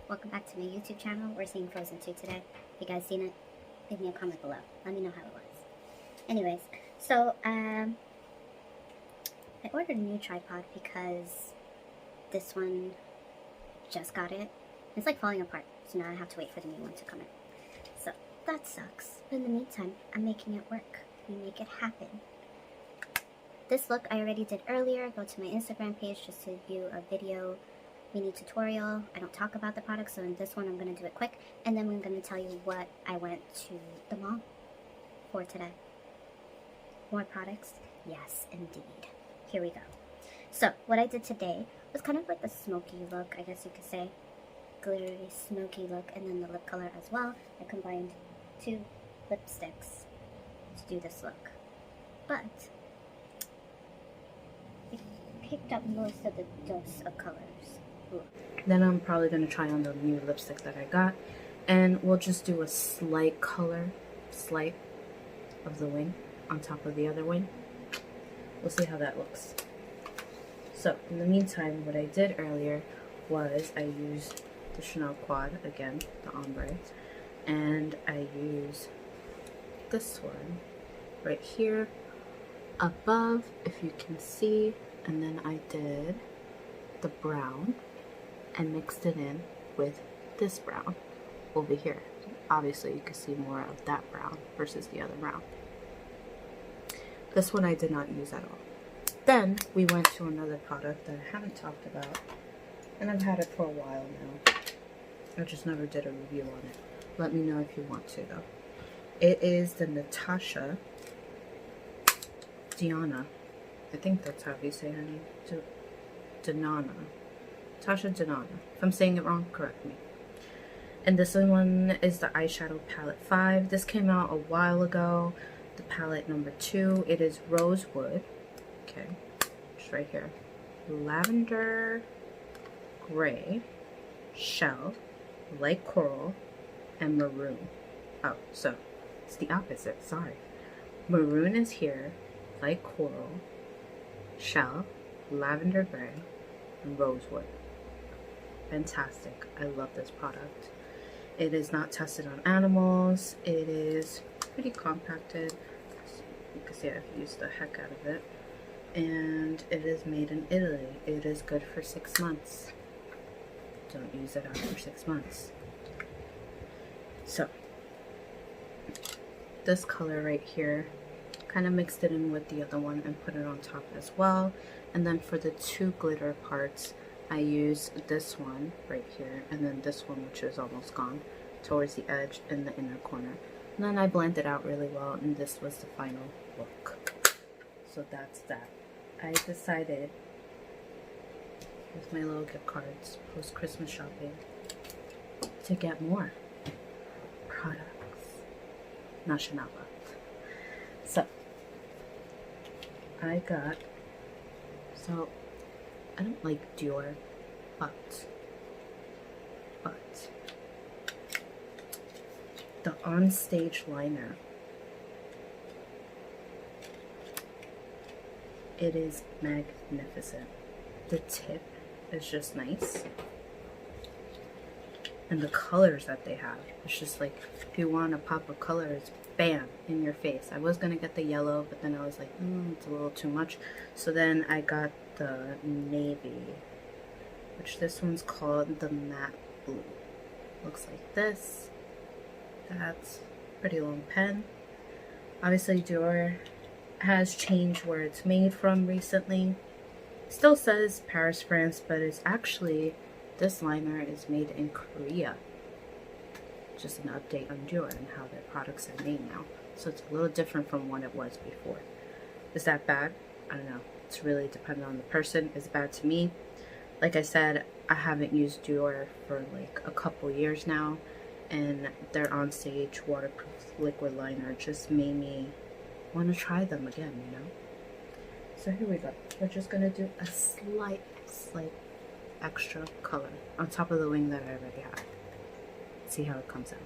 Welcome back to my YouTube channel. We're seeing Frozen 2 today. If you guys seen it, leave me a comment below. Let me know how it was. Anyways, so I ordered a new tripod because this one just got it. It's like falling apart, so now I have to wait for the new one to come in. So that sucks. But in the meantime, I'm making it work. We make it happen. This look I already did earlier. Go to my Instagram page just to view a video mini tutorial. I don't talk about the product, so in this one I'm going to do it quick, and then I'm going to tell you what I went to the mall for today. More products? Yes, indeed. Here we go. So, what I did today was kind of like a smoky look, I guess you could say. Glittery, smoky look, and then the lip color as well. I combined 2 lipsticks to do this look. But I picked up most of the dose of colors. Then I'm probably going to try on the new lipstick that I got, and we'll just do a slight color slight of the wing on top of the other wing. We'll see how that looks. So in the meantime, what I did earlier was I used the Chanel Quad, again, the Ombres, and I used this one right here above, if you can see, and then I did the brown and mixed it in with this brown over here. Obviously you can see more of that brown versus the other brown. This one I did not use at all. Then we went to another product that I haven't talked about, and I've had it for a while now. I just never did a review on it. Let me know if you want to though. It is the NATASHA Denona. I think that's how you say her name. Denona. NATASHA Denona. If I'm saying it wrong, correct me. And this one is the eyeshadow palette 5. This came out a while ago. The palette number 2. It is Rosewood. Okay, just right here. Lavender, gray, shell, light coral, and maroon. Oh, so it's the opposite. Sorry. Maroon is here. Light coral, shell, lavender gray, and rosewood. Fantastic. I love this product. It is not tested on animals. It is pretty compacted. You can see I've used the heck out of it. And it is made in Italy. It is good for 6 months. Don't use it after 6 months. So, this color right here, kind of mixed it in with the other one and put it on top as well. And then for the 2 glitter parts, I used this one right here, and then this one, which is almost gone, towards the edge in the inner corner. And then I blended out really well, and this was the final look. So that's that. I decided, with my little gift cards, post-Christmas shopping, to get more products. Not Chanel. So, I got, I don't like Dior, but the On Stage Liner. It is magnificent. The tip is just nice. And the colors that they have, it's just like, if you want a pop of colors, bam, in your face. I was gonna get the yellow, but then I was like, it's a little too much. So then I got the navy, which this one's called the matte blue. Looks like this. That's a pretty long pen. Obviously Dior has changed where it's made from recently. Still says Paris, France, but it's actually, this liner is made in Korea. Just an update on Dior and how their products are made now. So it's a little different from what it was before. Is that bad? I don't know. It's really dependent on the person. It's bad to me. Like I said, I haven't used Dior for like a couple years now, and their On Stage waterproof liquid liner just made me want to try them again, you know? So here we go. We're just going to do a slight extra color on top of the wing that I already have. See how it comes out.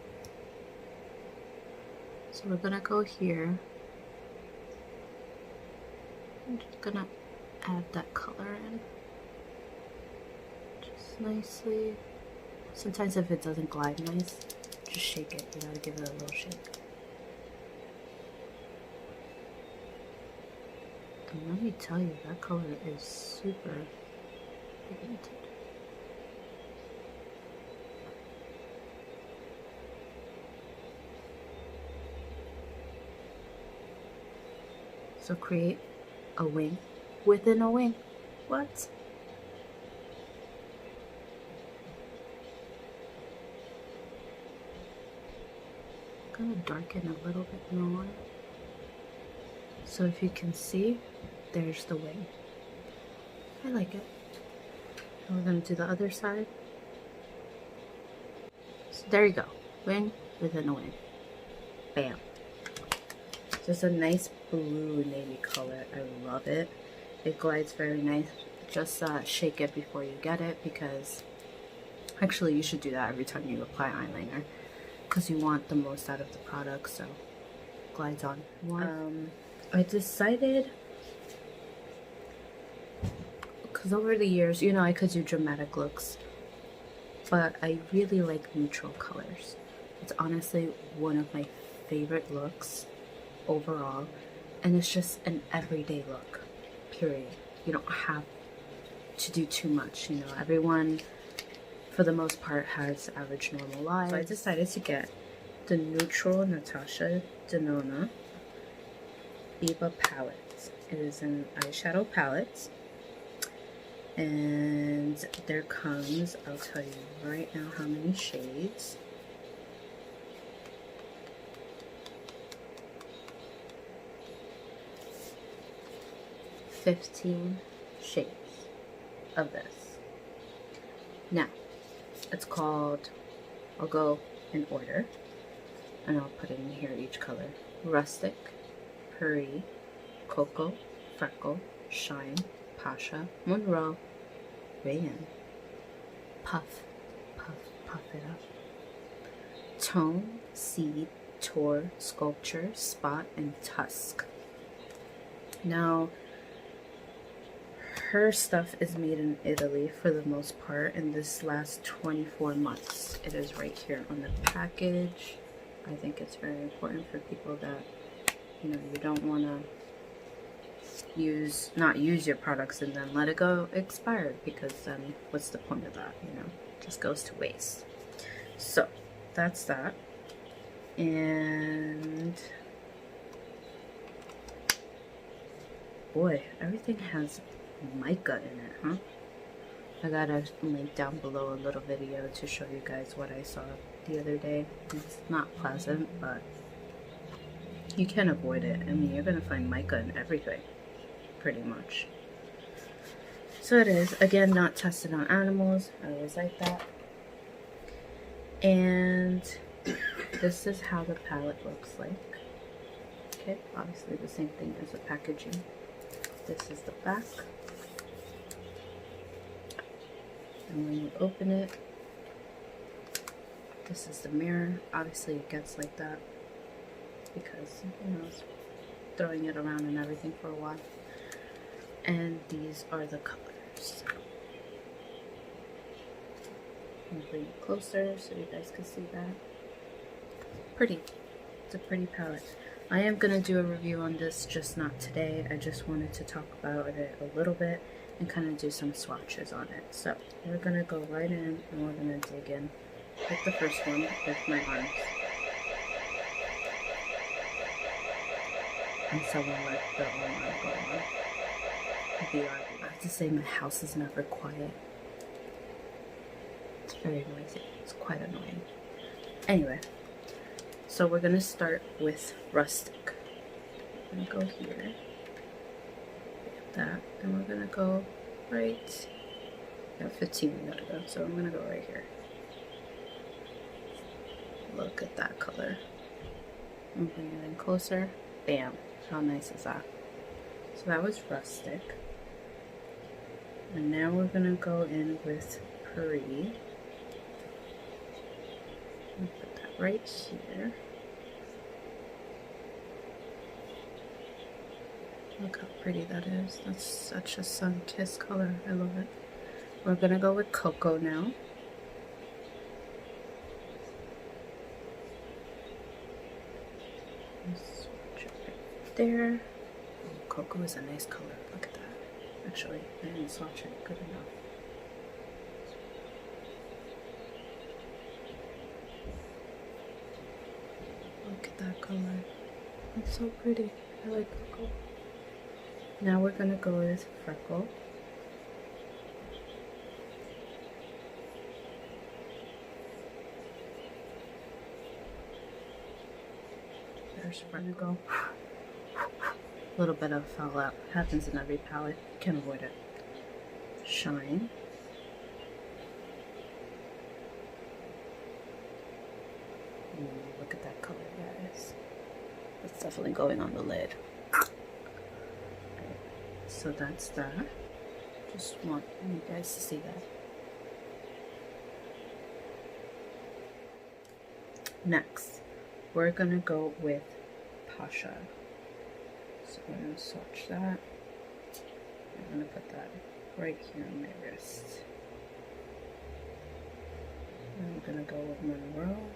So we're going to go here. I'm just going to add that color in. Just nicely Sometimes if it doesn't glide nice, just shake it. You gotta give it a little shake. And let me tell you, that color is super pigmented. So create a wing within a wing. What? I'm gonna darken a little bit more. So if you can see, there's the wing. I like it. And we're gonna do the other side. So there you go. Wing within a wing. Bam. Just a nice blue navy color. I love it. It glides very nice. Just shake it before you get it, because actually you should do that every time you apply eyeliner, because you want the most out of the product, so glides on. I decided, because over the years, you know, I could do dramatic looks, but I really like neutral colors. It's honestly one of my favorite looks overall, and it's just an everyday look, period. You don't have to do too much, you know. Everyone, for the most part, has average normal lives. So I decided to get the neutral NATASHA DENONA BIBA palette. It is an eyeshadow palette, and there comes, I'll tell you right now how many shades. $15 shades of this. Now, it's called, I'll go in order, and I'll put in here each color. Rustic, Puri, Cocoa, Freckle, Shine, Pasha, Monroe, Rayan, Puff, Puff, Puff it up, Tone, Seed, Tour, Sculpture, Spot, and Tusk. Now, her stuff is made in Italy for the most part in this last 24 months. It is right here on the package. I think it's very important for people that, you know, you don't want to not use your products and then let it go expired, because then what's the point of that, you know? It just goes to waste. So that's that. And boy, everything has mica in it, huh? I got a link down below, a little video to show you guys what I saw the other day. It's not pleasant, but you can't avoid it. I mean, you're gonna find mica in everything, pretty much. So it is, again, not tested on animals. I always like that. And this is how the palette looks like. Okay, obviously the same thing as the packaging. This is the back. And when you open it, this is the mirror. Obviously it gets like that because, you know, it's throwing it around and everything for a while. And these are the colors. I'll bring it closer so you guys can see that. Pretty. It's a pretty palette. I am going to do a review on this, just not today. I just wanted to talk about it a little bit and kind of do some swatches on it. So we're going to go right in and we're going to dig in with the first one with my arms. And someone let the alarm go on. BRB. I have to say, my house is never quiet. It's very noisy. It's quite annoying. Anyway, so we're going to start with Rustic. I'm going to go here. That, and we're gonna go right, yeah, 15 we gotta go, so I'm gonna go right here. Look at that color. And bring it in closer. Bam, how nice is that? So that was Rustic. And now we're gonna go in with Puri. Put that right here. Look how pretty that is. That's such a sun-kissed color. I love it. We're gonna go with Cocoa now. there. Oh, cocoa is a nice color. Look at that. Actually, I didn't swatch it good enough. Look at that color. It's so pretty. I like cocoa. Now we're gonna go with freckle. There's freckle. A little bit of fallout happens in every palette. Can't avoid it. Shine. Ooh, look at that color, guys. That's definitely going on the lid. So that's that. Just want you guys to see that. Next, we're gonna go with Tasha. So I'm gonna swatch that. I'm gonna put that right here on my wrist. I'm gonna go with Monroe.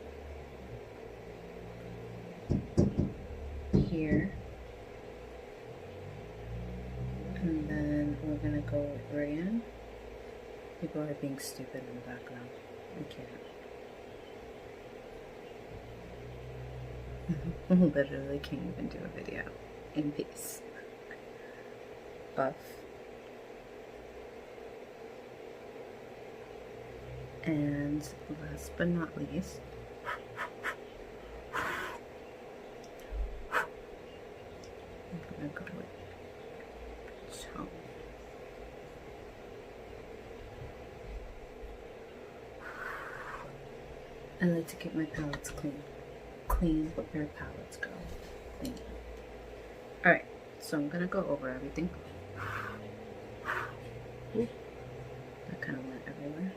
Here. And then we're gonna go with Ryan. People are being stupid in the background. I can't. I literally can't even do a video in peace. Buff. And last but not least, I'm gonna go with Tone. I like to keep my palettes clean. Clean your palettes, girl. Clean. Alright, so I'm gonna go over everything. Ooh, that kind of went everywhere.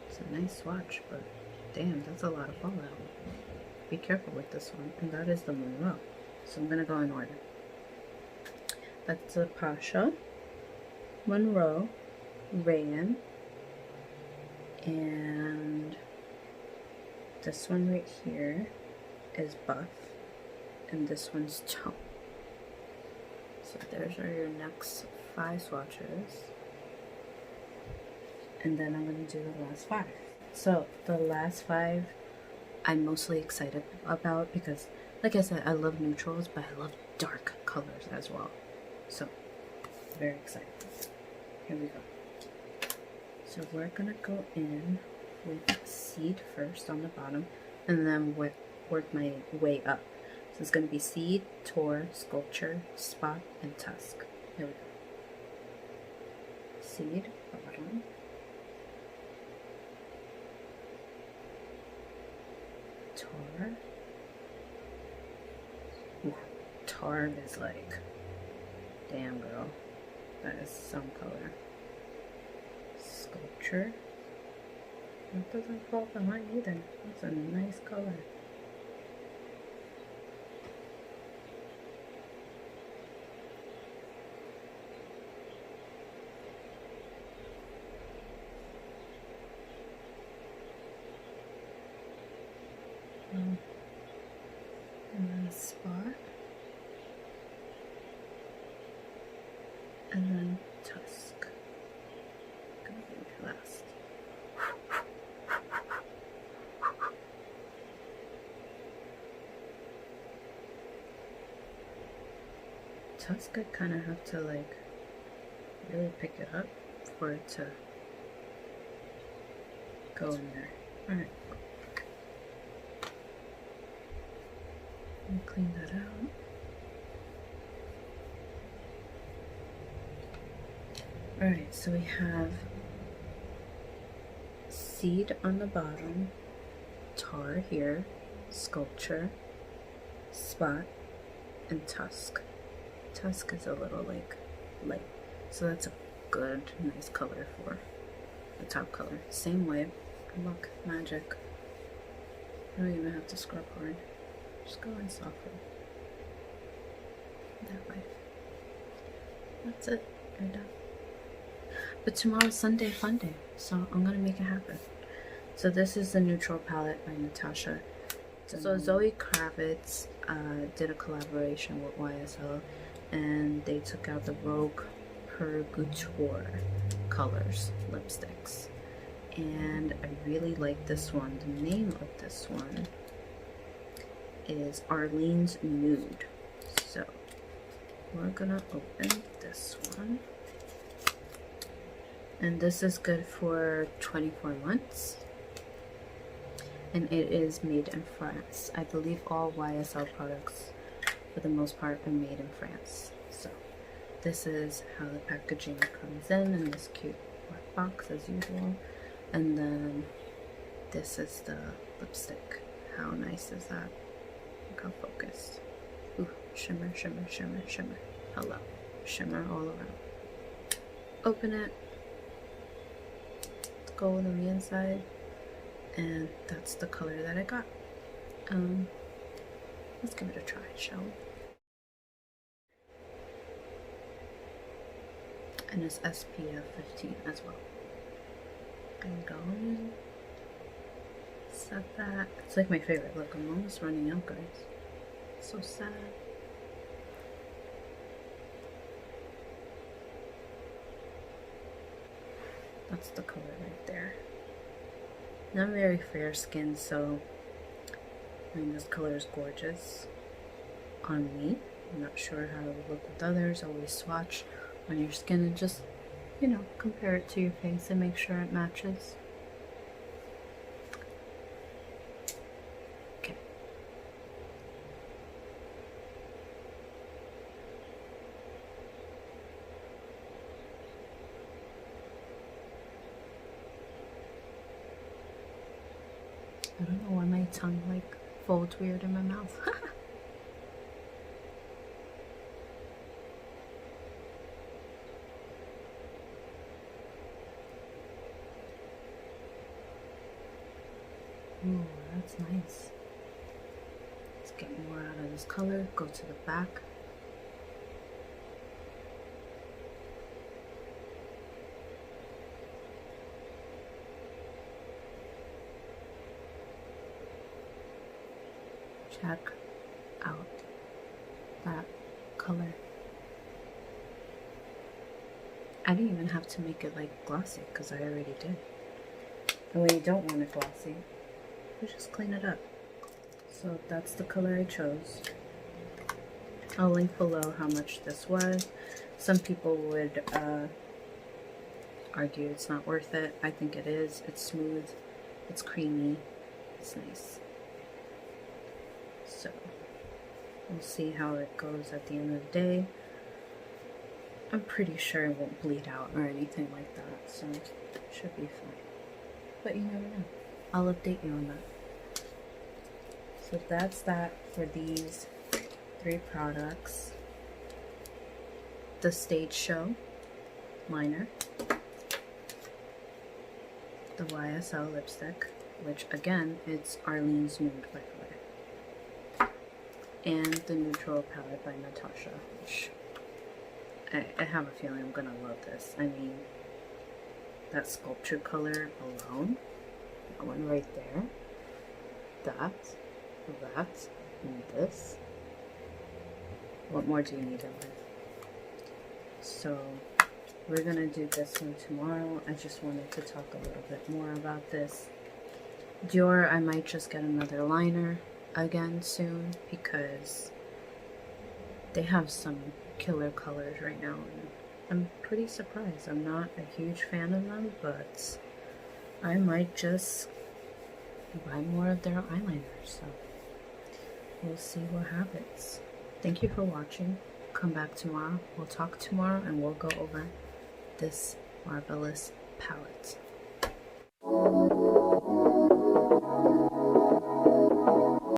It's a nice swatch, but damn, that's a lot of fallout. Be careful with this one. And that is the Monroe. So I'm gonna go in order. That's the Pasha, Monroe, Rayan, and this one right here is Buff, and this one's Tone. So there's are your next 5 swatches, and then I'm going to do the last 5. So the last 5 I'm mostly excited about because, like I said, I love neutrals, but I love dark colors as well. So very excited. Here we go. So we're gonna go in with Seed first on the bottom, and then work my way up. So it's gonna be Seed, Tour, Sculpture, Spot, and Tusk. Here we go. Seed, bottom. Tar. Ooh, Tar is like, damn girl, that is some color. Sculpture. That doesn't fall behind either. That's a nice color. And then Spot, and then Tusk. Gonna be last. Tusk, I kind of have to like really pick it up for it to go in there. All right. Clean that out. Alright, so we have Seed on the bottom, Tar here, Sculpture, Spot, and Tusk. Tusk is a little like light, so that's a good, nice color for the top color. Same way, look, magic. I don't even have to scrub hard. Just go in softly. That way. That's it. You're done. But tomorrow's Sunday fun day, so I'm gonna make it happen. So this is the neutral palette by Natasha. So Zoe Kravitz did a collaboration with YSL, and they took out the Rogue her Couture colors lipsticks, and I really like this one. The name of this one is Arlene's Nude. So we're gonna open this one, and this is good for 24 months, and it is made in France. I believe all YSL products for the most part are made in France. So this is how the packaging comes in this cute black box as usual, and then this is the lipstick. How nice is that? Look how focused. Ooh, shimmer, shimmer, shimmer, shimmer. Hello, shimmer all around. Open it. Let's go on the inside, and that's the color that I got. Let's give it a try, shall we? And it's SPF 15 as well. And go and set that. It's like my favorite. Look, I'm almost running out, guys. So sad. That's the color right there. And I'm very fair skinned, so I mean, this color is gorgeous on me. I'm not sure how it would look with others. Always swatch on your skin and just, you know, compare it to your face and make sure it matches. Okay. I don't know why my tongue like folds weird in my mouth. Ooh, that's nice. Let's get more out of this color. Go to the back. Check out that color. I didn't even have to make it like glossy because I already did. And when you don't want it glossy, you just clean it up. So that's the color I chose. I'll link below how much this was. Some people would argue it's not worth it. I think it is. It's smooth, it's creamy, it's nice. So we'll see how it goes at the end of the day. I'm pretty sure it won't bleed out or anything like that, so it should be fine. But you never know. I'll update you on that. So that's that for these 3 products. The Stage Show liner, the YSL lipstick, which again, it's Arlene's Nude, by the way, and the Neutral palette by Natasha, which I have a feeling I'm gonna love this. I mean, that sculpture color alone, that one right there, that, and this. What more do you need in life? So we're gonna do this one tomorrow. I just wanted to talk a little bit more about this. Dior, I might just get another liner again soon because they have some killer colors right now, and I'm pretty surprised. I'm not a huge fan of them, but I might just buy more of their eyeliners, so we'll see what happens. Thank you for watching. Come back tomorrow. We'll talk tomorrow and we'll go over this marvelous palette.